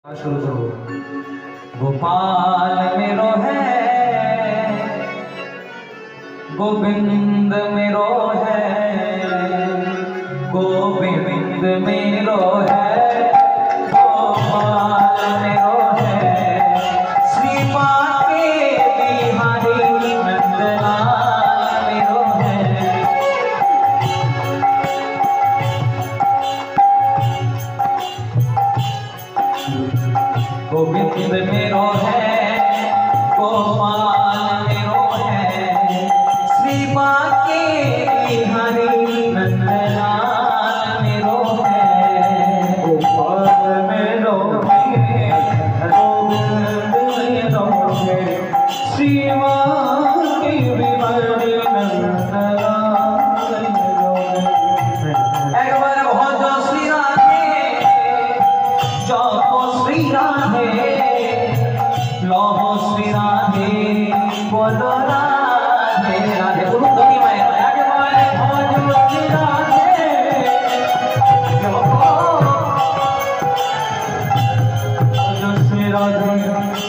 शुरू करो। गोपाल मेरो है, गोविंद मेरो है, गोविंद मेरो है, गोपाल मेरो है, श्रीपाद के बिहारी नंदलाल मेरो है। गोविंद मेरो है, गोपाल मेरो है, श्रीपाद के बिहारी नंदलाल मेरो है। गोपाल मेरो है, गोविंद मेरो है, श्रीपाद के बिहारी नंदलाल मेरो है। एक बार बहुत श्री राधे, जपो श्री राधे, लहो श्री राधे, बोलो राधे राधे। बोलो धनी माया आगे वाले भजो श्री राधे, भजो श्री राधे,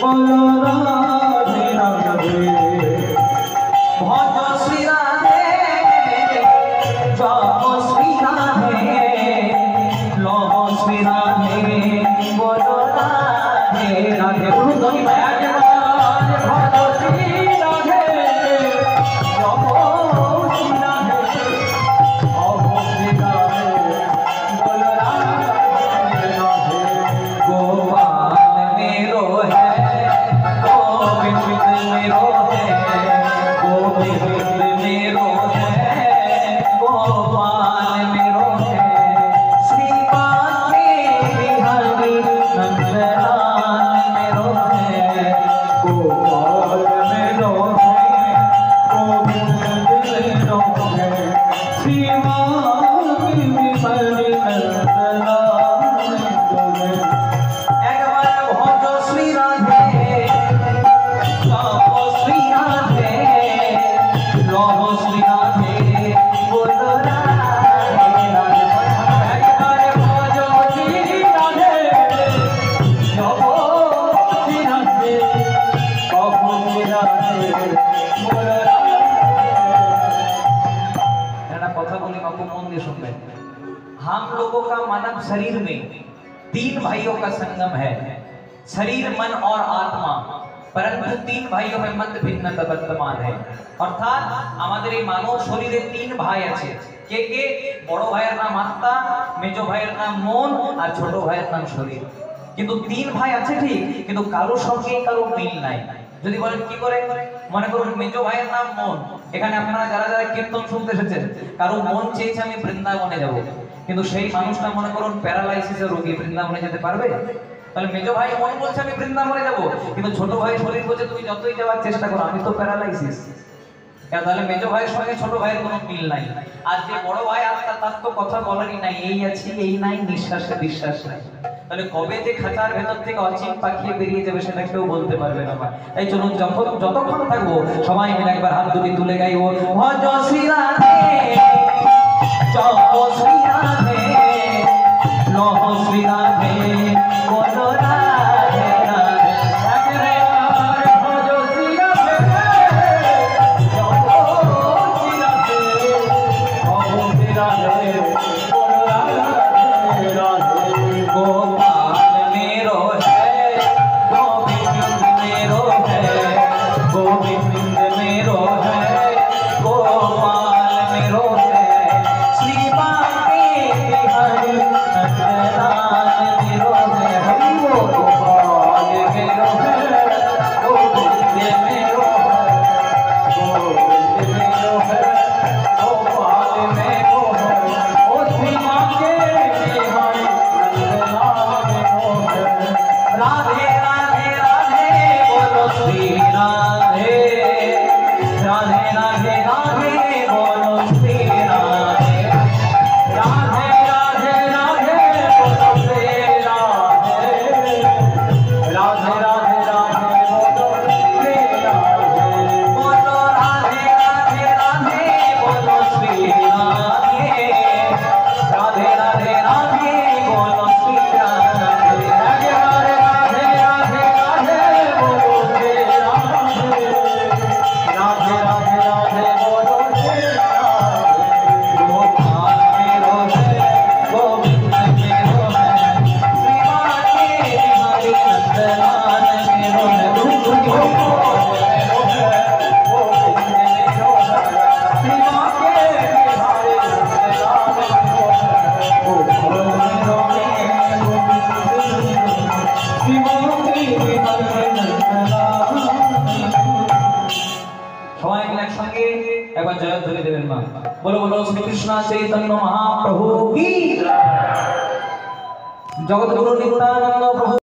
बोलो राधे राधे। भजो श्री राधे, जपो श्री राधे, लहो श्री राधे, बोलो राधे राधे। बोलो धनी माया हम लोगों का मानव शरीर में तीन भाइयों का संगम है, शरीर, मन और आत्मा। परंतु तीन भाइयों में मत भिन्नता वर्तमान है। अर्थात আমাদের এই মানব শরীরে তিন ভাই আছে। কে কে? বড় ভাইয়ের নাম আত্মা, মেজো ভাইয়ের নাম মন আর ছোট ভাইয়ের নাম শরীর। কিন্তু তিন ভাই আছে ঠিক, কিন্তু কারো সঙ্গে কারো মিল নাই। যদি বলেন কি করে, মনে করুন মেজো ভাইয়ের নাম মন, এখানে আপনারা যারা যারা কীর্তন শুনতে এসেছেন, কারো মন চেয়েছে আমি বৃন্দাবনে যাব, কিন্তু সেই মানুষটা মনে করুন প্যারালাইসিসের রোগী, বৃন্দাবনে যেতে পারবে? তাহলে মেজো ভাই মন বলছে আমি বৃন্দাবনে যাব, কিন্তু ছোট ভাই শরীর বলছে তুমি যতই যাওয়ার চেষ্টা করো আমি তো প্যারালাইসিস। তাহলে মেজো ভাইয়ের সঙ্গে ছোট ভাইয়ের কোনো মিল নাই। আর যে বড় ভাই আত্মা, তার তো কথা বলারই নাই, এই আছি এই নাই, নিঃশ্বাসে বিশ্বাস নাই। তাহলে কবে যে খাঁচার ভেতর থেকে অচিন পাখি বেরিয়ে যাবে সেটা কেউ বলতে পারবে না। তাই চলুন যতক্ষণ থাকবো সবাই মিলে একবার হাত দুটি তুলে গাইবো, ভজ শ্রী রাধে, জপো শ্রী রাধে, লহো শ্রী রাধে, বলো রাধে রাধে। एक बार जय ध्वनि देवें मां। बोलो बोलो श्री कृष्ण चैतन्य महाप्रभु की जगत गुरु नित्यानंद प्रभु